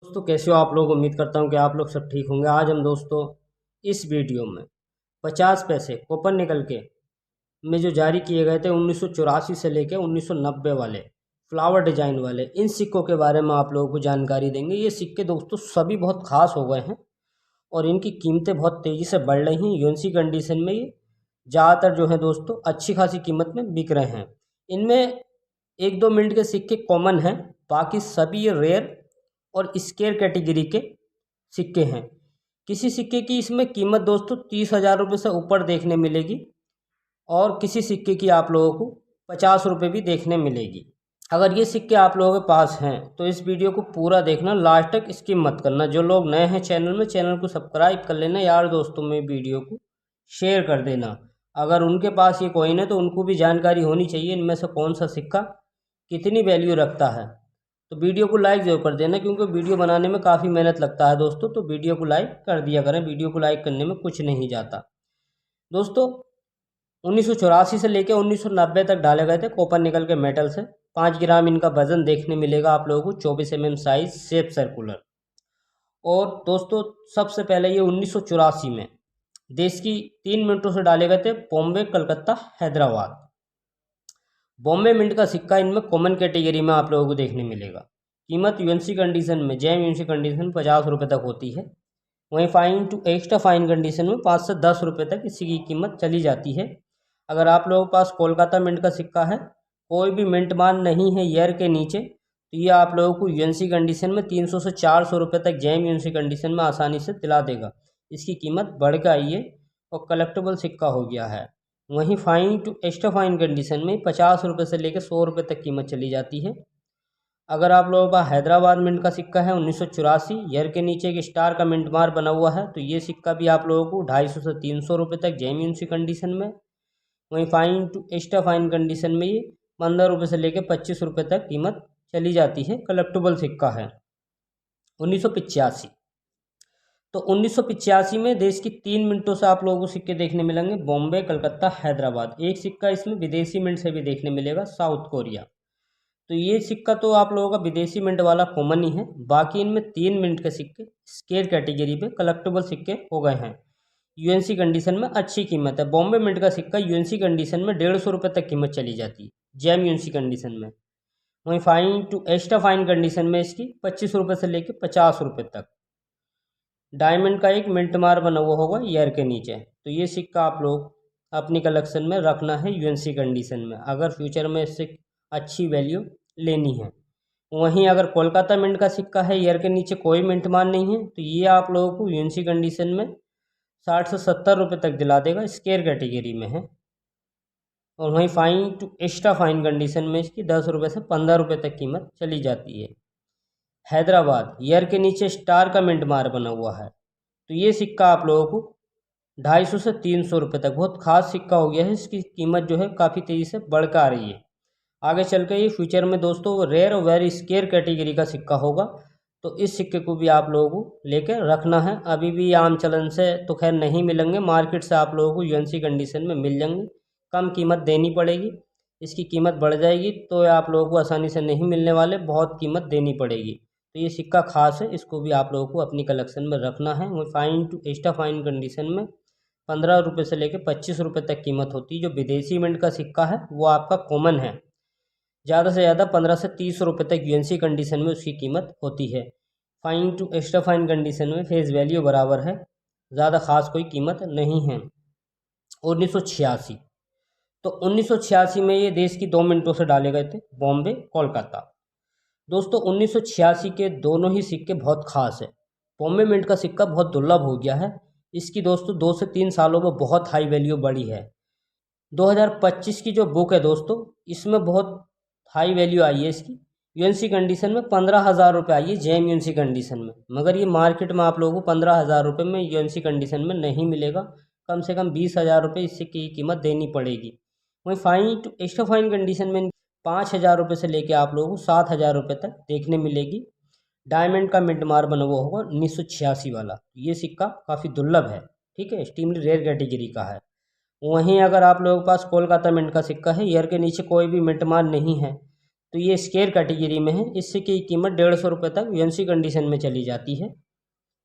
दोस्तों कैसे हो आप लोग। उम्मीद करता हूँ कि आप लोग सब ठीक होंगे। आज हम दोस्तों इस वीडियो में 50 पैसे कूपन निकल के में जो जारी किए गए थे 1984 से लेके 1990 वाले फ्लावर डिजाइन वाले इन सिक्कों के बारे में आप लोगों को जानकारी देंगे। ये सिक्के दोस्तों सभी बहुत खास हो गए हैं और इनकी कीमतें बहुत तेज़ी से बढ़ रही हैं। यूएनसी कंडीशन में ये ज़्यादातर जो है दोस्तों अच्छी खासी कीमत में बिक रहे हैं। इनमें 1-2 मिनट के सिक्के कॉमन हैं, बाकी सभी ये रेयर और स्केयर कैटेगरी के सिक्के हैं। किसी सिक्के की इसमें कीमत दोस्तों 30,000 रुपये से ऊपर देखने मिलेगी और किसी सिक्के की आप लोगों को 50 रुपये भी देखने मिलेगी। अगर ये सिक्के आप लोगों के पास हैं तो इस वीडियो को पूरा देखना, लास्ट तक स्किप मत करना। जो लोग नए हैं चैनल में, चैनल को सब्सक्राइब कर लेना, यार दोस्तों में वीडियो को शेयर कर देना। अगर उनके पास ये कॉइन है तो उनको भी जानकारी होनी चाहिए इनमें से कौन सा सिक्का कितनी वैल्यू रखता है। तो वीडियो को लाइक जरूर कर देना, क्योंकि वीडियो बनाने में काफ़ी मेहनत लगता है दोस्तों। तो वीडियो को लाइक कर दिया करें, वीडियो को लाइक करने में कुछ नहीं जाता। दोस्तों 1984 से लेकर 1990 तक डाले गए थे कॉपर निकल के मेटल से। 5 ग्राम इनका वजन देखने मिलेगा आप लोगों को, 24 mm साइज, शेप सर्कुलर। और दोस्तों सबसे पहले ये 1984 में देश की 3 मिनटों से डाले गए थे बॉम्बे, कलकत्ता, हैदराबाद। बॉम्बे मिंट का सिक्का इनमें कॉमन कैटेगरी में आप लोगों को देखने मिलेगा। कीमत यूएनसी कंडीशन में, जैम यूएनसी कंडीशन 50 रुपये तक होती है। वहीं fine to extra fine condition में 5 से 10 रुपये तक इसी की कीमत चली जाती है। अगर आप लोगों के पास कोलकाता मिंट का सिक्का है, कोई भी मिंट मान नहीं है ईयर के नीचे, तो ये आप लोगों को यूएनसी कंडीशन में 300 से 400 रुपये तक जैम यूएनसी कंडीशन में आसानी से दिला देगा। इसकी कीमत बढ़ के आई है और कलेक्टेबल सिक्का हो गया है। वहीं fine to extra fine condition में 50 रुपये से लेकर 100 रुपये तक कीमत चली जाती है। अगर आप लोगों के पास हैदराबाद मिंट का सिक्का है 1984, ईयर के नीचे एक स्टार का मिंट मार बना हुआ है, तो ये सिक्का भी आप लोगों को 250 से 300 रुपये तक जेन्युइन सी कंडीशन में। वहीं fine to extra fine condition में ये 15 रुपये से लेकर 25 रुपये तक कीमत चली जाती है। कलेक्टेबल सिक्का है। 1985, तो 1985 में देश की 3 मिनटों से आप लोगों को सिक्के देखने मिलेंगे बॉम्बे, कलकत्ता, हैदराबाद। एक सिक्का इसमें विदेशी मिंट से भी देखने मिलेगा, साउथ कोरिया। तो ये सिक्का तो आप लोगों का विदेशी मिंट वाला कॉमन ही है। बाकी इनमें 3 मिनट के सिक्के स्केयर कैटेगरी पे कलेक्टेबल सिक्के हो गए हैं। यूएनसी कंडीशन में अच्छी कीमत है। बॉम्बे मिंट का सिक्का यूएनसी कंडीशन में 150 रुपये तक कीमत चली जाती है, जैम यूएनसी कंडीशन में। वहीं fine to extra fine condition में इसकी 25 रुपये से लेकर 50 रुपये तक। डायमंड का एक मिंट मार बना हुआ होगा ईयर के नीचे, तो ये सिक्का आप लोग अपनी कलेक्शन में रखना है यूएनसी कंडीशन में, अगर फ्यूचर में इससे अच्छी वैल्यू लेनी है। वहीं अगर कोलकाता मिंट का सिक्का है, ईयर के नीचे कोई मिंट मान नहीं है, तो ये आप लोगों को यूएनसी कंडीशन में 60 से 70 रुपये तक दिला देगा, स्केयर कैटेगरी में है। और वहीं fine to extra fine condition में इसकी 10 रुपये से 15 रुपये तक कीमत चली जाती है। हैदराबाद, ईयर के नीचे स्टार का मिंट मार बना हुआ है, तो ये सिक्का आप लोगों को 250 से 300 रुपये तक, बहुत खास सिक्का हो गया है। इसकी कीमत जो है काफ़ी तेज़ी से बढ़ कर आ रही है। आगे चल के ये फ्यूचर में दोस्तों रेयर और वेरी स्केयर कैटेगरी का सिक्का होगा, तो इस सिक्के को भी आप लोगों को लेकर रखना है। अभी भी आम चलन से तो खैर नहीं मिलेंगे, मार्केट से आप लोगों को यूएनसी कंडीशन में मिल जाएंगे। कम कीमत देनी पड़ेगी, इसकी कीमत बढ़ जाएगी तो आप लोगों को आसानी से नहीं मिलने वाले, बहुत कीमत देनी पड़ेगी। तो ये सिक्का खास है, इसको भी आप लोगों को अपनी कलेक्शन में रखना है। वो fine to extra fine condition में 15 रुपये से लेकर 25 रुपये तक कीमत होती है। जो विदेशी मिंट का सिक्का है वो आपका कॉमन है, ज़्यादा से ज़्यादा 15 से 30 रुपये तक यूएनसी कंडीशन में उसकी कीमत होती है। Fine to extra fine condition में फेस वैल्यू बराबर है, ज़्यादा खास कोई कीमत नहीं है। 1986, तो 1986 में ये देश की 2 मिनटों से डाले गए थे बॉम्बे, कोलकाता। दोस्तों 1986 के दोनों ही सिक्के बहुत खास है। बॉम्बे मिंट का सिक्का बहुत दुर्लभ हो गया है, इसकी दोस्तों 2 से 3 सालों में बहुत हाई वैल्यू बढ़ी है। 2025 की जो बुक है दोस्तों, इसमें बहुत हाई वैल्यू आई है इसकी। यूएनसी कंडीशन में 15,000 रुपये आई है, जेम यूएनसी कंडीशन में। मगर ये मार्केट में आप लोगों को 15,000 रुपये में यूएनसी कंडीशन में नहीं मिलेगा, कम से कम 20,000 रुपये इससे की कीमत देनी पड़ेगी। वहीं fine to extra fine condition में 5,000 रुपये से लेके आप लोगों को 7,000 रुपये तक देखने मिलेगी। डायमंड का मिंट मार बना हुआ होगा 1986 वाला, ये सिक्का काफ़ी दुर्लभ है, ठीक है, एक्सट्रीमली रेयर कैटेगरी का है। वहीं अगर आप लोगों के पास कोलकाता मिंट का सिक्का है, ईयर के नीचे कोई भी मिंट मार नहीं है, तो ये स्केयर कैटेगरी में है। इस सिक्के की कीमत 150 रुपये तक यूएनसी कंडीशन में चली जाती है।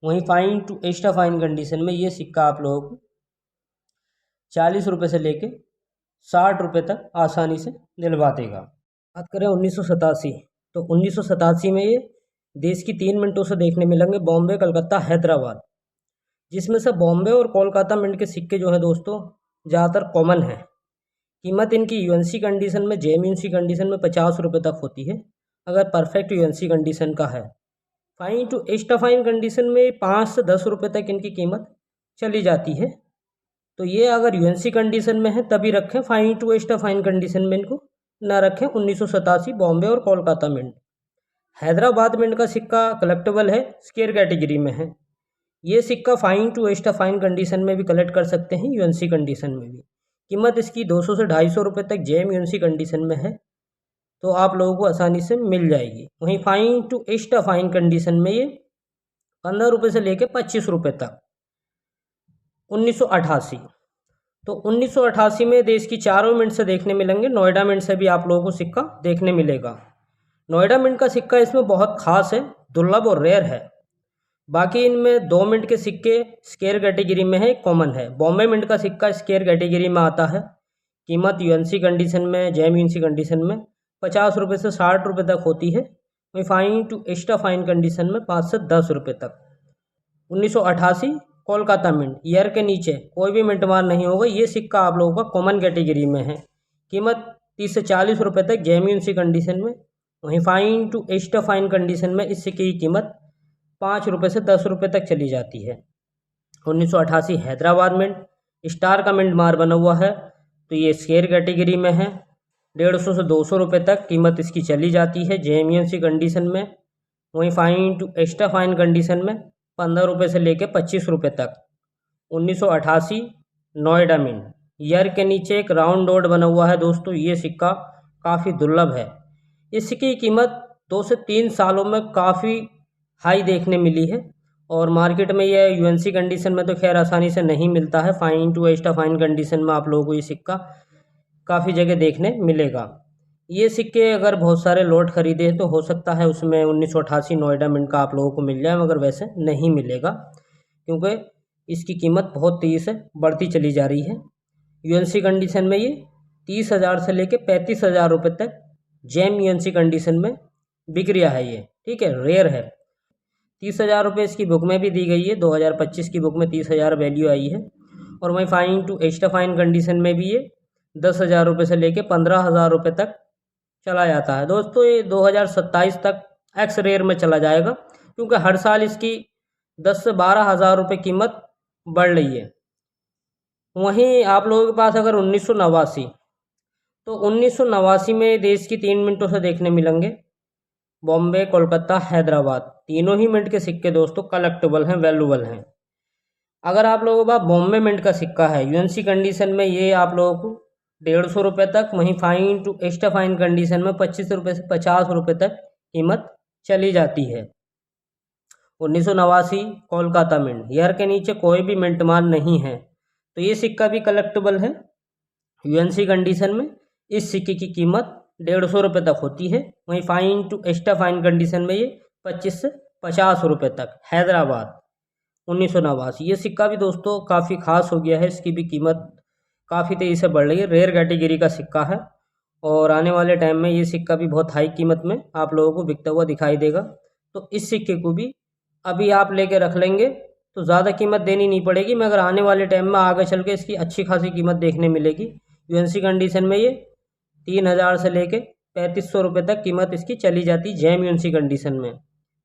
वहीं fine to extra fine condition में ये सिक्का आप लोगों को 40 रुपये से लेके 60 रुपये तक आसानी से दिलवा देगा। बात करें 1987, तो 1987 में ये देश की 3 मिनटों से देखने मिलेंगे बॉम्बे, कलकत्ता, हैदराबाद, जिसमें से बॉम्बे और कोलकाता मिंट के सिक्के जो है दोस्तों ज़्यादातर कॉमन है। कीमत इनकी यूएनसी कंडीशन में, जेएमयूएनसी कंडीशन में 50 रुपये तक होती है अगर परफेक्ट यूएनसी कंडीशन का है। Fine to extra fine condition में 5 से 10 रुपये तक इनकी कीमत चली जाती है। तो ये अगर यूएनसी कंडीशन में है तभी रखें, fine to extra fine condition में इनको ना रखें। 1987 बॉम्बे और कोलकाता मिंट। हैदराबाद मिंट का सिक्का कलेक्टेबल है, स्केयर कैटेगरी में है। ये सिक्का fine to extra fine condition में भी कलेक्ट कर सकते हैं, यूएनसी कंडीशन में भी। कीमत इसकी 200 से 250 रुपये तक जेएमयूएनसी कंडीशन में है, तो आप लोगों को आसानी से मिल जाएगी। वहीं fine to extra fine condition में ये 15 रुपये से लेकर 25 रुपये तक। 1988, तो 1988 में देश की चारों मिंट से देखने मिलेंगे। नोएडा मिंट से भी आप लोगों को सिक्का देखने मिलेगा। नोएडा मिंट का सिक्का इसमें बहुत खास है, दुर्लभ और रेयर है। बाकी इनमें 2 मिनट के सिक्के स्केयर कैटेगरी में है, कॉमन है। बॉम्बे मिंट का सिक्का स्केयर कैटेगरी में आता है। कीमत यूएनसी कंडीशन में, जेएमयूएनसी कंडीशन में 50 रुपये से 60 रुपये तक होती है। वहीं fine to extra fine condition में 5 से 10 रुपये तक। 1988 कोलकाता मिंट, ईयर के नीचे कोई भी मिंट मार नहीं होगा। ये सिक्का आप लोगों का कॉमन कैटेगरी में है। कीमत 30 से 40 रुपये तक जेएमयूएनसी कंडीशन में। वहीं fine to extra fine condition में इस सिक्के की कीमत 5 रुपये से 10 रुपये तक चली जाती है। 1988 हैदराबाद मिंट, स्टार का मिंट मार बना हुआ है, तो ये स्केयर कैटेगरी में है। 150 से 200 रुपये तक कीमत इसकी चली जाती है जेएमयूएनसी कंडीशन में। वहीं fine to extra fine condition में 15 रुपये से लेकर 25 रुपये तक। 1988 नोएडा मिंट, ईयर के नीचे एक राउंड डॉट बना हुआ है दोस्तों। ये सिक्का काफ़ी दुर्लभ है। इस सिक्के की कीमत 2 से 3 सालों में काफ़ी हाई देखने मिली है, और मार्केट में यह यूएनसी कंडीशन में तो खैर आसानी से नहीं मिलता है। Fine to extra fine condition में आप लोगों को ये सिक्का काफ़ी जगह देखने मिलेगा। ये सिक्के अगर बहुत सारे लॉट खरीदे तो हो सकता है उसमें 1988 नोएडा मिंट का आप लोगों को मिल जाए, मगर वैसे नहीं मिलेगा क्योंकि इसकी कीमत बहुत तेज़ी से बढ़ती चली जा रही है। यूएनसी कंडीशन में ये 30,000 से लेकर 35,000 रुपये तक जेम यूएनसी कंडीशन में बिक रहा है ये, ठीक है, रेयर है। 30,000 रुपये इसकी बुक में भी दी गई है, 2025 की बुक में 30,000 वैल्यू आई है। और वहीं fine to extra fine condition में भी ये 10,000 रुपये से लेके 15,000 रुपये तक चला जाता है। दोस्तों ये 2027 तक एक्स रेयर में चला जाएगा, क्योंकि हर साल इसकी 10 से 12,000 रुपये कीमत बढ़ रही है। वहीं आप लोगों के पास अगर 1989, तो 1989 में देश की 3 मिनटों से देखने मिलेंगे बॉम्बे, कोलकाता, हैदराबाद। तीनों ही मिंट के सिक्के दोस्तों कलेक्टेबल हैं, वैल्यूबल हैं। अगर आप लोगों के पास बॉम्बे मिंट का सिक्का है यूएनसी कंडीशन में, ये आप लोगों को 150 रुपये तक। वहीं fine to extra fine condition में 25 रुपये से 50 रुपये तक कीमत चली जाती है। 1989 कोलकाता मिंट, ईयर के नीचे कोई भी मिंट मान नहीं है, तो ये सिक्का भी कलेक्टेबल है यूएनसी कंडीशन में। इस सिक्के की कीमत 150 रुपये तक होती है। वहीं fine to extra fine condition में ये 25 से 50 रुपये तक। हैदराबाद 1989, ये सिक्का भी दोस्तों काफ़ी खास हो गया है, इसकी भी कीमत काफ़ी तेज़ी से बढ़ रही है। रेयर कैटेगरी का सिक्का है, और आने वाले टाइम में ये सिक्का भी बहुत हाई कीमत में आप लोगों को बिकता हुआ दिखाई देगा। तो इस सिक्के को भी अभी आप लेके रख लेंगे तो ज़्यादा कीमत देनी नहीं पड़ेगी, मगर आने वाले टाइम में आगे चल के इसकी अच्छी खासी कीमत देखने मिलेगी। यूएनसी कंडीशन में ये 3,000 से लेके 3,500 रुपये तक कीमत इसकी चली जाती जेम यूएनसी कंडीशन में।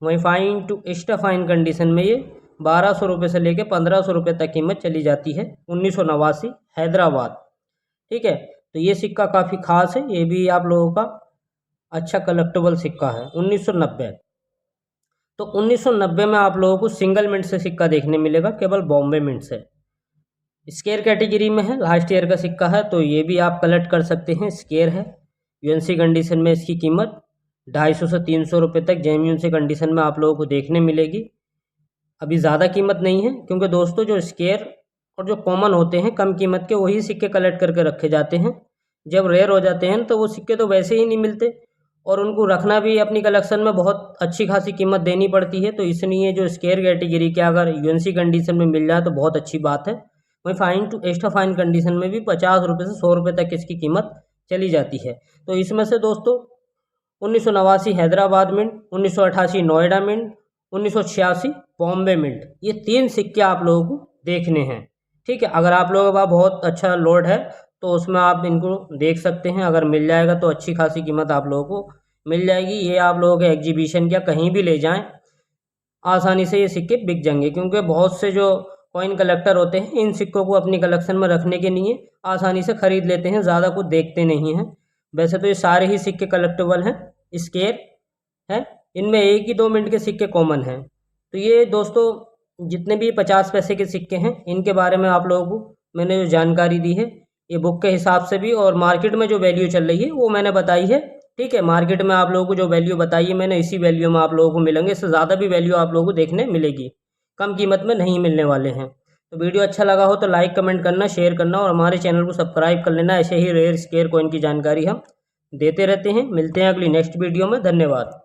वहीं fine to extra fine condition में ये 1,200 रुपये से लेके 1,500 रुपये तक कीमत चली जाती है। 1989 हैदराबाद, ठीक है। तो ये सिक्का काफ़ी खास है, ये भी आप लोगों का अच्छा कलेक्टेबल सिक्का है। 1990, तो 1990 में आप लोगों को सिंगल मिंट से सिक्का देखने मिलेगा, केवल बॉम्बे मिंट से। स्केयर कैटेगरी में है, लास्ट ईयर का सिक्का है, तो ये भी आप कलेक्ट कर सकते हैं। स्केयर है, यूएनसी कंडीशन में इसकी कीमत 250 से 300 रुपये तक जेम यूएनसी कंडीशन में आप लोगों को देखने मिलेगी। अभी ज़्यादा कीमत नहीं है, क्योंकि दोस्तों जो स्केयर और जो कॉमन होते हैं कम कीमत के, वही सिक्के कलेक्ट करके रखे जाते हैं। जब रेयर हो जाते हैं तो वो सिक्के तो वैसे ही नहीं मिलते, और उनको रखना भी अपनी कलेक्शन में बहुत अच्छी खासी कीमत देनी पड़ती है। तो इसलिए जो स्केयर कैटेगरी के अगर यूएनसी कंडीशन में मिल जाए तो बहुत अच्छी बात है। वहीं fine to extra fine condition में भी 50 रुपये से 100 रुपये तक इसकी कीमत चली जाती है। तो इसमें से दोस्तों 1989 Hyderabad mint, 1988 Noida mint, 1986 Bombay mint, ये 3 सिक्के आप लोगों को देखने हैं। ठीक है, अगर आप लोगों के पास बहुत अच्छा लोड है तो उसमें आप इनको देख सकते हैं। अगर मिल जाएगा तो अच्छी खासी कीमत आप लोगों को मिल जाएगी। ये आप लोगों के एग्जीबिशन या कहीं भी ले जाएं, आसानी से ये सिक्के बिक जाएंगे, क्योंकि बहुत से जो कॉइन कलेक्टर होते हैं इन सिक्कों को अपनी कलेक्शन में रखने के लिए आसानी से ख़रीद लेते हैं, ज़्यादा कुछ देखते नहीं हैं। वैसे तो ये सारे ही सिक्के कलेक्टेबल हैं, स्केयर हैं, इनमें 1 ही 2 मिनट के सिक्के कॉमन हैं। तो ये दोस्तों जितने भी 50 पैसे के सिक्के हैं इनके बारे में आप लोगों को मैंने जो जानकारी दी है, ये बुक के हिसाब से भी और मार्केट में जो वैल्यू चल रही है वो मैंने बताई है। ठीक है, मार्केट में आप लोगों को जो वैल्यू बताई है मैंने, इसी वैल्यू में आप लोगों को मिलेंगे। इससे ज़्यादा भी वैल्यू आप लोगों को देखने मिलेगी, कम कीमत में नहीं मिलने वाले हैं। तो वीडियो अच्छा लगा हो तो लाइक कमेंट करना, शेयर करना और हमारे चैनल को सब्सक्राइब कर लेना। ऐसे ही रेयर स्केयर कॉइन की जानकारी हम देते रहते हैं। मिलते हैं अगली नेक्स्ट वीडियो में। धन्यवाद।